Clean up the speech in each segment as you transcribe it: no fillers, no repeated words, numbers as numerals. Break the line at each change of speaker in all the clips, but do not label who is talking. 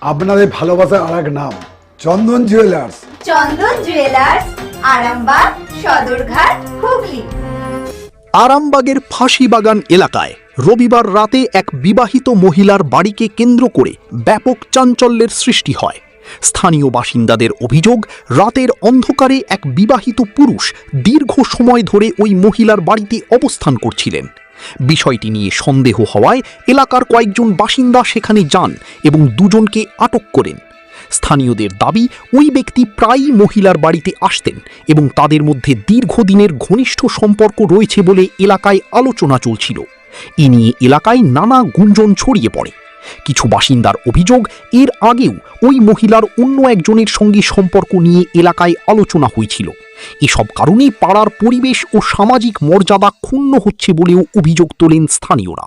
আপনাদের ভালোবাসার আরেক নাম চন্দন জুয়েলার্স।
চন্দন জুয়েলার্স, আরামবাগ, সদরঘাট, হুগলি।
আরামবাগের ফাঁসিবাগান এলাকায় রবিবার রাতে এক বিবাহিত মহিলার বাড়িকে কেন্দ্র করে ব্যাপক চাঞ্চল্যের সৃষ্টি হয়। স্থানীয় বাসিন্দাদের অভিযোগ, রাতের অন্ধকারে এক বিবাহিত পুরুষ দীর্ঘ সময় ধরে ওই মহিলার বাড়িতে অবস্থান করছিলেন। বিষয়টি নিয়ে সন্দেহ হওয়ায় এলাকার কয়েকজন বাসিন্দা সেখানে যান এবং দুজনকে আটক করেন। স্থানীয়দের দাবি, ওই ব্যক্তি প্রায়ই মহিলার বাড়িতে আসতেন এবং তাদের মধ্যে দীর্ঘদিনের ঘনিষ্ঠ সম্পর্ক রয়েছে বলে এলাকায় আলোচনা চলছিল। এ নিয়ে এলাকায় নানা গুঞ্জন ছড়িয়ে পড়ে। কিছু বাসিন্দার অভিযোগ, এর আগেও ওই মহিলার অন্য একজনের সঙ্গে সম্পর্ক নিয়ে এলাকায় আলোচনা হয়েছিল। এসব কারণেই পাড়ার পরিবেশ ও সামাজিক মর্যাদা ক্ষুণ্ণ হচ্ছে বলেও অভিযোগ তোলেন স্থানীয়রা।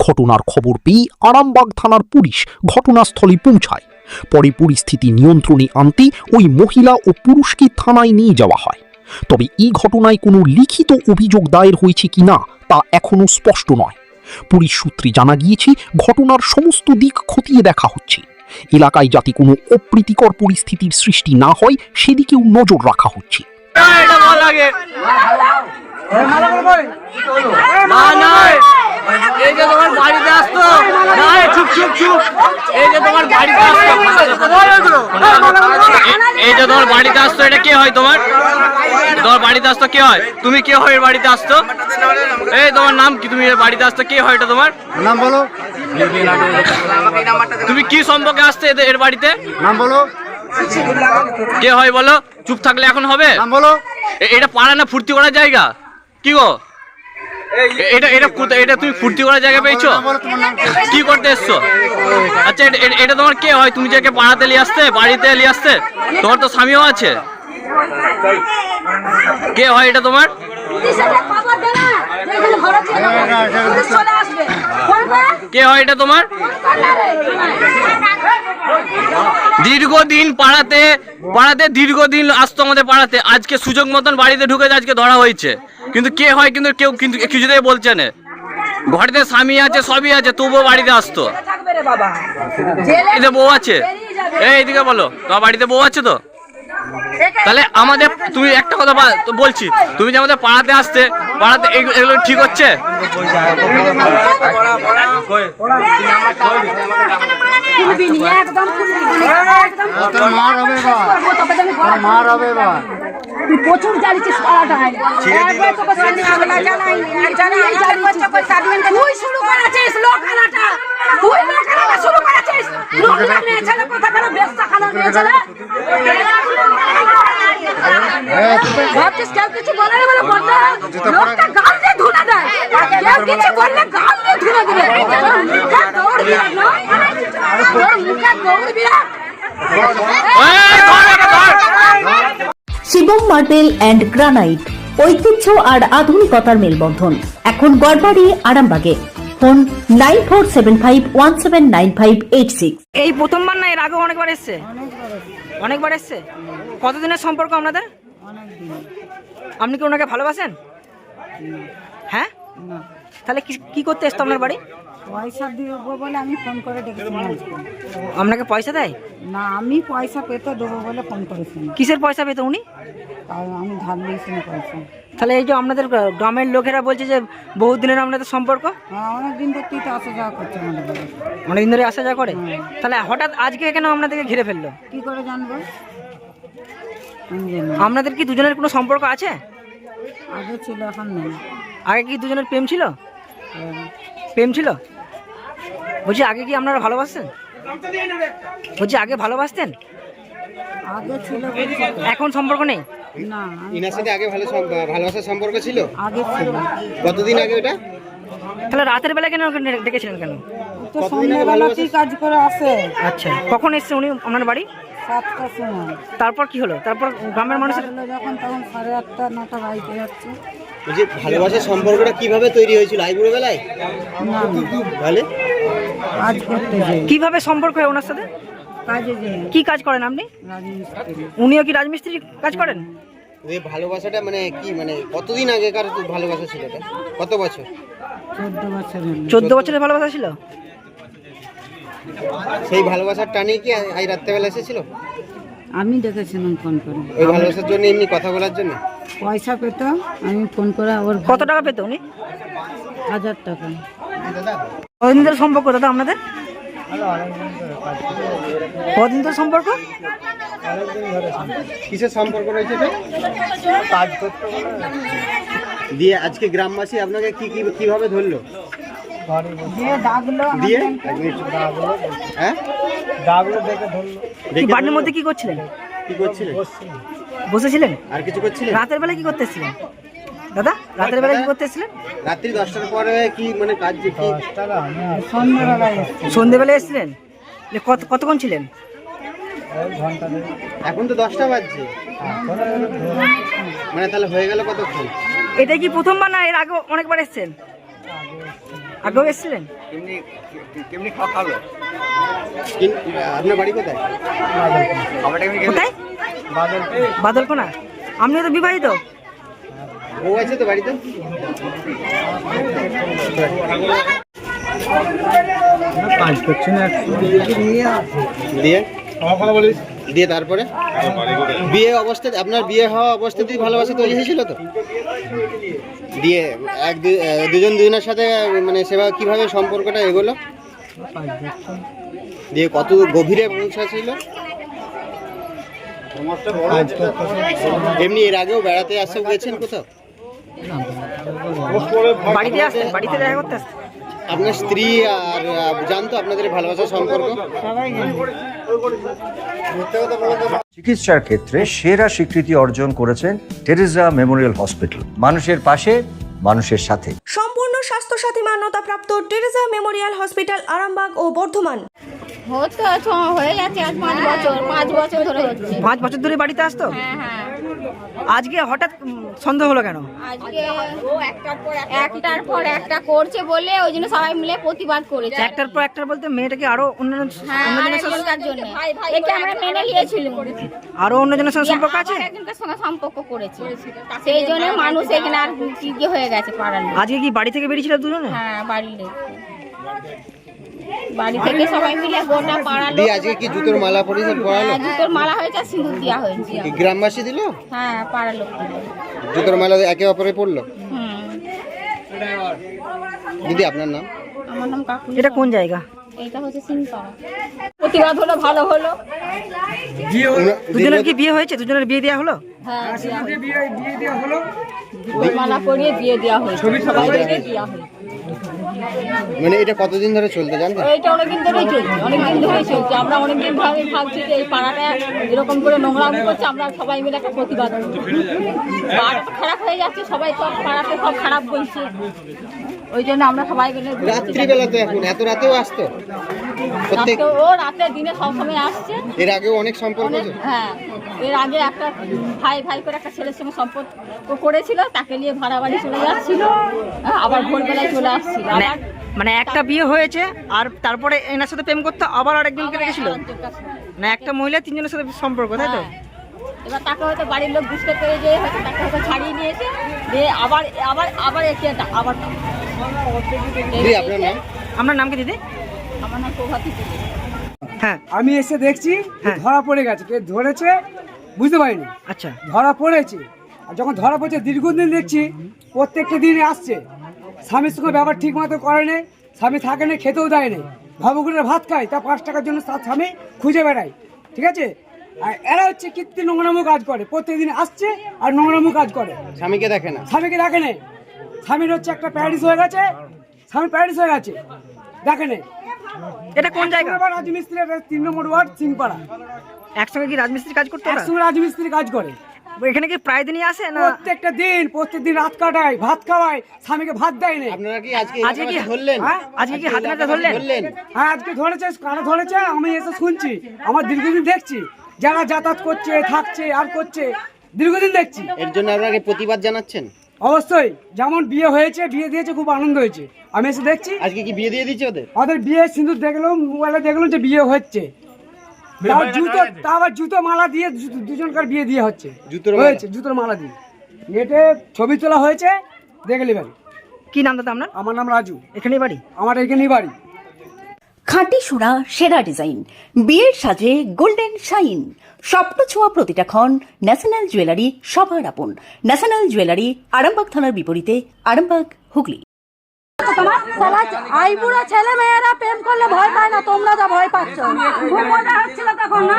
ঘটনার খবর পেয়ে আরামবাগ থানার পুলিশ ঘটনাস্থলে পৌঁছায়। পরে পরিস্থিতি নিয়ন্ত্রণে আনতে ওই মহিলা ও পুরুষকে থানায় নিয়ে যাওয়া হয়। তবে এই ঘটনায় কোনো লিখিত অভিযোগ দায়ের হয়েছে কিনা তা এখনও স্পষ্ট নয়। পুলিশ সূত্রে জানা গিয়েছে, ঘটনার সমস্ত দিক খতিয়ে দেখা হচ্ছে। এলাকায় যাতে কোনো অপ্রীতিকর পরিস্থিতির সৃষ্টি না হয় সেদিকেও নজর রাখা হচ্ছে।
এই যে তোমার বাড়িতে আসতো, এই যে তোমার বাড়িতে আসতো, এই যে তোমার বাড়িতে আসতো, এটা কে হয়? তোমার বাড়িতে আসতো কে হয়? তুমি কে হয়? বাড়িতে আসতো, এই তোমার নাম কি? তুমি বাড়িতে আসতো, কে হয়? এটা তোমার
নাম বলো।
তুমি কি সম্পর্কে আসতে এর বাড়িতে?
নাম বলো।
কে হয় বলো? চুপ থাকলে এখন হবে?
নাম বলো।
এটা পাড়া না ফুর্তি করার জায়গা? কি গো, এটা এটা এটা তুমি ফুর্তি করার জায়গা পেয়েছো? কি করতে এসছো? আচ্ছা, এটা তোমার কে হয়? তুমি যাকে পাড়াতে নিয়ে আসতে, বাড়িতে নিয়ে আসতে, তোমার তো স্বামীও আছে। কে হয় এটা তোমার? কে হয় এটা তোমার? দীর্ঘদিন পাড়াতে দীর্ঘদিন আসতো আমাদের পাড়াতে, আজকে সুযোগ মতন বাড়িতে ঢুকে আজকে ধরা হয়েছে। কিন্তু কে হয় কিন্তু কেউ কিন্তু কিছুতেই বলছে না। ঘরেতে স্বামী আছে, সবই আছে, তবুও বাড়িতে আসতো। এতে বউ আছে? এইদিকে বলো, তোমার বাড়িতে বউ আছে তো? তাহলে আমাদের, তুমি একটা কথা বলছি, তুমি যে আমাদের পাড়াতে আসতে, পাড়াতে এগুলো ঠিক হচ্ছে?
প্রচুর জ্বালিয়েছিস পাড়াটায়, তুই শুরু করেছিস লোকালাটা, তুই লোকালাটা শুরু করেছিস। লোকালা নিয়েছে না, কথা কেন ব্যবসা খানা নিয়েছে না? ভাবছিস কেউ কিছু বলে না বলে বলতে, লোকটা গাল দিয়ে ধুলা দেয়, কেউ কিছু বললে গাল দিয়ে ধুলা দিবে। মুখে দৌড় বিরাট নয়, তোর মুখে দৌড় বিরাট।
শিবম মার্বেল অ্যান্ড গ্রানাইট, ঐতিহ্য আর আধুনিকতার মেলবন্ধন, এখন গড়বাড়ি আরামবাগে। ফোন 9475179586।
এই প্রথমবার না, এর আগে অনেকবার এসছে? অনেকবার এসছে। কতদিনের সম্পর্ক আপনাদের? আপনি কি ওনাকে ভালোবাসেন? হ্যাঁ, তাহলে কি করতে এসতো আপনার বাড়ি?
পয়সা দেবো বলে আমি ফোন করে ডেকেছিলাম।
আপনাকে পয়সা দেয়
না, আমি পয়সা পেতে দেবো বলে ফোন করেছিলাম।
কিসের পয়সা পেতো উনি?
আমি ধার নিয়েছি না পয়সা।
তাহলে এই যে আপনাদের গ্রামের লোকেরা বলছে যে বহু দিনের আপনাদের সম্পর্ক?
হ্যাঁ, অনেকদিন তো তুই তো আসা যাওয়া করছে আমাদের বাড়ি।
অনেকদিন ধরে আসা যাওয়া করে? তাহলে হঠাৎ আজকে কেন আপনাদেরকে ঘিরে ফেললো?
কি করে জানবো?
আপনাদের কি দুজনের কোনো সম্পর্ক আছে?
আগে ছিল, এখন নেই।
আগে কি দুজনের প্রেম ছিল? প্রেম ছিল? বলছি আগে কি আপনারা ভালোবাসতেন? বলছি আগে ভালোবাসতেন?
আগে ছিল,
এখন সম্পর্ক নেই?
না,
ইনার সাথে আগে ভালোবাসার সম্পর্ক ছিল?
আগে ছিল।
কতদিন আগে ওটা?
তাহলে রাতের বেলা কেন ডেকেছিলেন কেন?
তো সন্ধ্যাবেলাতেই কাজ করে আসে।
আচ্ছা, কখন এসছে উনি আপনার বাড়ি?
7টার সময়।
তারপর কি হলো? তারপর গ্রামের মানুষের
যখন তখন 8:30 9টা বাড়িতে যাচ্ছে।
যে ভালোবাসার সম্পর্কটা কিভাবে তৈরি হয়েছিল? আইবুড়ো বেলায়?
না,
বলে
কাজ করতে যাই।
কিভাবে সম্পর্ক হয় ওনার সাথে?
কাজে যাই।
কি কাজ করেন আপনি?
রাজমিস্ত্রি।
উনিও কি রাজমিস্ত্রি কাজ করেন?
এই ভালোবাসাটা মানে কি, মানে কতদিন আগেকার ভালোবাসা ছিল এটা? কত বছর?
14 বছর।
14 বছরের ভালোবাসা ছিল?
সেই ভালোবাসার টানেই কি আজ রাত্রেবেলা এসেছিল?
আমি ডেকেছিলাম ফোন করে,
ওই ভালোবাসার জন্য, এমনি কথা বলার জন্য?
পয়সা পেত, আমি ফোন করে ওর
কত টাকা পেত উনি?
1000 টাকা।
কতদিন ধরে সম্পর্ক দাদা আপনাদের? কতদিন ধরে সম্পর্ক?
কিসের সম্পর্ক রয়েছে এটা? কাজ করতে দিয়ে আজকে গ্রামবাসী আপনাকে কিভাবে ধরলো?
দিয়ে ডাকলো,
দিয়ে হ্যাঁ
কি বাড়ির মধ্যে কি করছিলেন?
কি করছিলেন?
বসেছিলেন?
আর কিছু করছিলেন?
রাতের বেলা কি করতে এসেছিলেন দাদা? রাতের বেলা কি করতে এসেছিলেন?
রাত্রি 10টার পরে কি মানে কাজ কি?
সন্ধ্যাবেলায় এসছে।
সন্ধ্যেবেলা এসেছিলেন? যে কতক্ষণ ছিলেন?
এখন তো 10টা বাজছে, মানে তাহলে হয়ে গেল কতক্ষণ?
এটা কি প্রথমবার না এর আগে অনেকবার এসেছেন? আগেও এসেছিলেন?
আপনার বাড়ি কোথায়?
কোথায়? বাদলকোনা। আপনিও তো বিবাহিত?
বউ আছে তো বাড়িতে? দিয়ে দিয়ে তারপরে বিয়ে অবস্থায়, আপনার বিয়ে হওয়া অবস্থাতেই ভালোবাসা তৈরি হয়েছিল তো? দিয়ে দুজন দুজনের সাথে মানে সেবা কিভাবে সম্পর্কটা এগোলো? দিয়ে কত গভীরে পৌঁছাছিল? এমনি এর আগেও বেড়াতে আসতে গেছেন কোথাও?
বাড়িতে আসতেন? বাড়িতে দেখা করতে আসতেন?
আপনার স্ত্রী আর জানতো আপনাদের ভালোবাসার সম্পর্ক?
চিকিৎসার ক্ষেত্রে সেরা স্বীকৃতি অর্জন করেছেন টেরেসা মেমোরিয়াল হসপিটাল। মানুষের পাশে, মানুষের সাথে।
সম্পূর্ণ স্বাস্থ্যসাথী মান্যতাপ্রাপ্ত টেরেসা মেমোরিয়াল হসপিটাল আরামবাগ ও বর্ধমান।
হয়ে গেছে 5 বছর ধরে হচ্ছে।
5 বছর ধরে বাড়িতে আসতো?
হ্যাঁ।
আজকে হঠাৎ সন্দেহ হলো কেন?
আজকে একটার পর একটা করছে বলে ওই জন্য সবাই মিলে প্রতিবাদ করেছে।
একটার পর একটার বলতে মেয়েটাকে আরো অন্যজনের
জন্য একে আমরা মেনে নিয়েছিলাম।
আরো অন্যজনের সঙ্গে সম্পর্ক আছে?
একজনের সঙ্গে সম্পর্ক করেছে, সেই জন্য মানুষ এখানে আর কি হয়ে গেছে পাড়ার লোক।
আজকে কি বাড়ি থেকে বেরিয়েছিল দুজনে?
হ্যাঁ, বাড়ি থেকে সবাই মিলে গোটা পাড়ার লোক।
আজকে কি জুতোর মালা পরালো?
জুতোর মালা হয়েছে, সিঁদুর দেওয়া হয়েছে।
গ্রামবাসী দিল?
হ্যাঁ, পাড়ার লোক দিল।
জুতোর মালা একে অপরে পড়লো? দিদি আপনার নাম?
আমার নাম কাকুলি।
এটা কোন জায়গা?
এটা হচ্ছে সিংপাড়া। প্রতিবাদ হলো, ভালো হলো।
দুজনের কি বিয়ে হয়েছে? দুজনের বিয়ে দেওয়া হলো?
হ্যাঁ, বিয়ে দেওয়া হলো। জুতোর মালা পরিয়ে বিয়ে দেওয়া হয়েছে, সবাইকে দেওয়া হয়েছে।
মানে এটা কতদিন ধরে চলতে জানেন?
এইটা অনেকদিন ধরেই চলছে, আমরা অনেকদিন ধরে ভাবছি যে এই পাড়াটা এরকম করে নোংরামি করছে, আমরা সবাই মিলে একটা প্রতিবাদ করছি। পাড়াটা খারাপ হয়ে যাচ্ছে, সবাই সব পাড়াতে সব খারাপ বলছে, ওই জন্য আমরা সবাই মিলে
রাত্রিবেলা তো এখন এত রাতেও আসতো?
ও রাতে দিনে সবসময় আসছে।
এর আগেও অনেক সম্পর্ক?
হ্যাঁ, এর আগে একটা ভাই করে একটা ছেলের সঙ্গে সম্পর্ক করেছিল, তাকে নিয়ে ভাড়া বাড়ি চলে যাচ্ছিল, আবার ভোরবেলায় চলে আসছিল।
মানে একটা বিয়ে হয়েছে আর তারপরে এনার সাথে প্রেম করতে আবার আরেকজনকে রেখেছিল? না, একটা মহিলা 3 জনের সাথে সম্পর্ক, তাই তো?
এবার তাকে হয়তো বাড়ির লোক বুঝতে পেরে যে হয়তো তাকে হয়তো ছাড়িয়ে নিয়েছে, দিয়ে আবার একে আবার।
আপনার নাম?
আপনার নাম কি দিদি?
আমার নাম প্রভাতী।
হ্যাঁ,
আমি এসে দেখছি ধরা পড়ে গেছে, কে ধরেছে বুঝতে পারিনি।
আচ্ছা,
ধরা পড়েছে, আর যখন ধরা পড়েছে দীর্ঘদিন দেখছি প্রত্যেকটা দিনে আসছে, স্বামীর সঙ্গে ব্যবহার ঠিক মতো করে নেই, স্বামী থাকে না, খেতেও দেয় নেই, ভাবুকুরের ভাত খায়, তা 5 টাকার জন্য তার স্বামী খুঁজে বেড়ায়, ঠিক আছে? আর এরা হচ্ছে কীর্তি নোংরামো কাজ করে, প্রত্যেকদিন আসছে আর নোংরামো কাজ করে।
স্বামীকে দেখে না?
স্বামীকে দেখে নেই, স্বামীর হচ্ছে একটা প্যারিস হয়ে গেছে, স্বামী প্যারিস হয়ে গেছে, দেখে নেই।
এটা কোন জায়গা?
রাজমিস্ত্রি, 3 নম্বর ওয়ার্ড, সিংপাড়া।
একসঙ্গে কি রাজমিস্ত্রি কাজ করতে?
একসঙ্গে রাজমিস্ত্রি কাজ করে।
এখানে কি প্রায় দিনই আসে না?
প্রত্যেকদিন রাত কাটায়, ভাত খাওয়ায়, স্বামীকে ভাত দেয় না।
আপনারা কি
আজকে কি
ধরলেন?
আজকে কি হাতে নাতে ধরলেন?
হ্যাঁ, আজকে ধরেছে। কারা ধরেছে আমি এসে শুনছি, আমার দীর্ঘদিন দেখছি যারা যাতায়াত করছে, থাকছে আর করছে, দীর্ঘদিন দেখছি।
এর জন্য আপনারা প্রতিবাদ জানাচ্ছেন?
অবশ্যই, যেমন বিয়ে হয়েছে, বিয়ে দিয়েছে, খুব আনন্দ হয়েছে, আমি এসে দেখছি।
আজকে কি বিয়ে দিয়ে দিচ্ছে
ওদের বিয়ে সিঁদুর দেখলাম, মোবাইলে দেখলাম যে বিয়ে হচ্ছে, আবার জুতো মালা দিয়ে দুজনকার বিয়ে দিয়ে হচ্ছে, জুতোর মালা দিয়ে নেটে ছবি তোলা হয়েছে, দেখে নেবেন।
কি নাম দাদা আপনার?
আমার নাম রাজু।
এখানেই বাড়ি?
আমার এখানেই বাড়ি।
খাঁটি সোনা সেরা ডিজাইন, বিয়ের সাজে গোল্ডেন শাইন, স্বপ্ন ছোঁয়া প্রতিটা ক্ষণ। ন্যাশনাল জুয়েলারি সবার আপন। ন্যাশনাল জুয়েলারি, আরামবাগ থানার বিপরীতে, আরামবাগ, হুগলি।
তোমার শালা আইবুড়া ছেলে মেয়েরা প্রেম করলে ভয় পায় না, তোমরা যা ভয় পাচ্ছ। খুব মজা হচ্ছিল তখন না?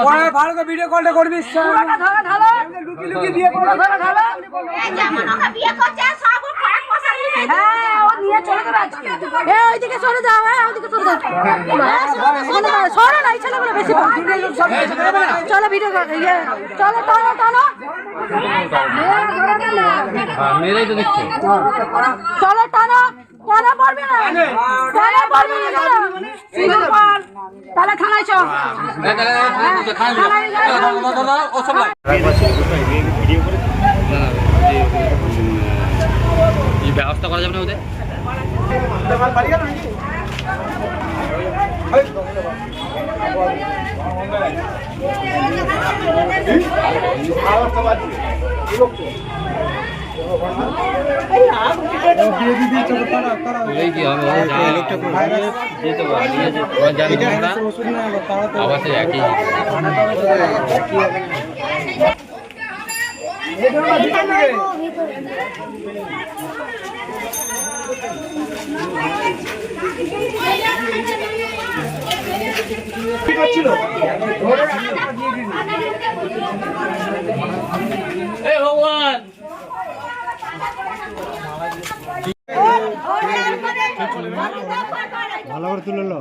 পরে ভালো করে ভিডিও কলটা করবি।
পুরোটা ধরে ঢালো,
লুকি লুকি বিয়ে করো।
ধরে ঢালো। হ্যাঁ, ও নিয়ে চলে যাবে আজকে। ওইদিকে চলে যাও, ওইদিকে চলে যাও। সরে না, এই ছেলেগুলো বেশি চলো ভিডিও চলো, টানো টানো। চলো টানো, টানা পড়বে না, টানা পড়বে না। সিঁদুর পর, তাহলে থানায় চল।
ব্যবস্থা করা যাবে না ওদের?
ভালো করে তুলে লো।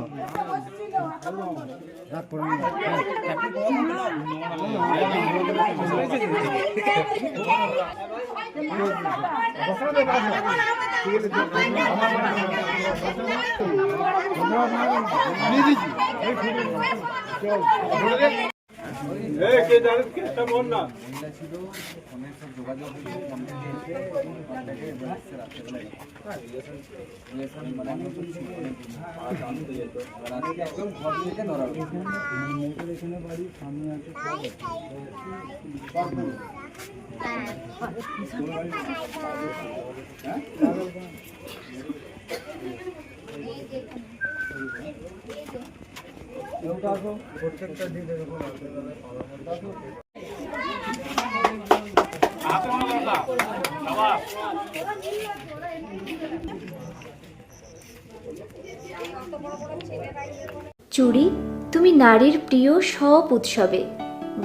চুড়ি, তুমি নারীর প্রিয় সব উৎসবে।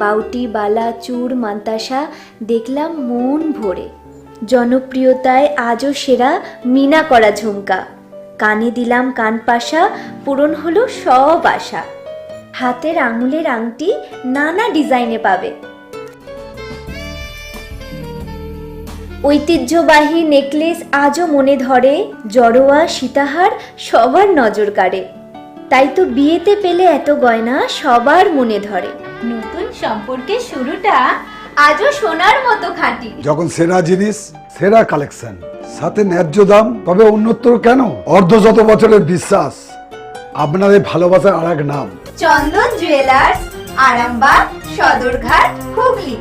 বাউটি, বালা, চূড়, মান্তাসা দেখলাম মন ভরে। জনপ্রিয়তায় আজও সেরা মিনা করা ঝুমকা। কানে দিলাম কানপাশা, পূরণ হলো সব আশা। হাতের আঙুলের আংটি নানা ডিজাইনে পাবে। ঐতিহ্যবাহী নেকলেস আজও মনে ধরে। জড়োয়া, সীতাহার সবার নজর কাড়ে। তাই তো বিয়েতে পেলে এত গয়না সবার মনে ধরে। নতুন সম্পর্কের শুরুটা আজও সোনার মতো খাঁটি।
যখন সেরা জিনিস, সেরা কালেকশন, সাথে ন্যায্য দাম, তবে উন্নতর কেন? অর্ধশত বছরের বিশ্বাস, আপনাদের ভালোবাসার আর এক নাম
চন্দন জুয়েলার্স, আরামবাগ, সদরঘাট, হুগলি।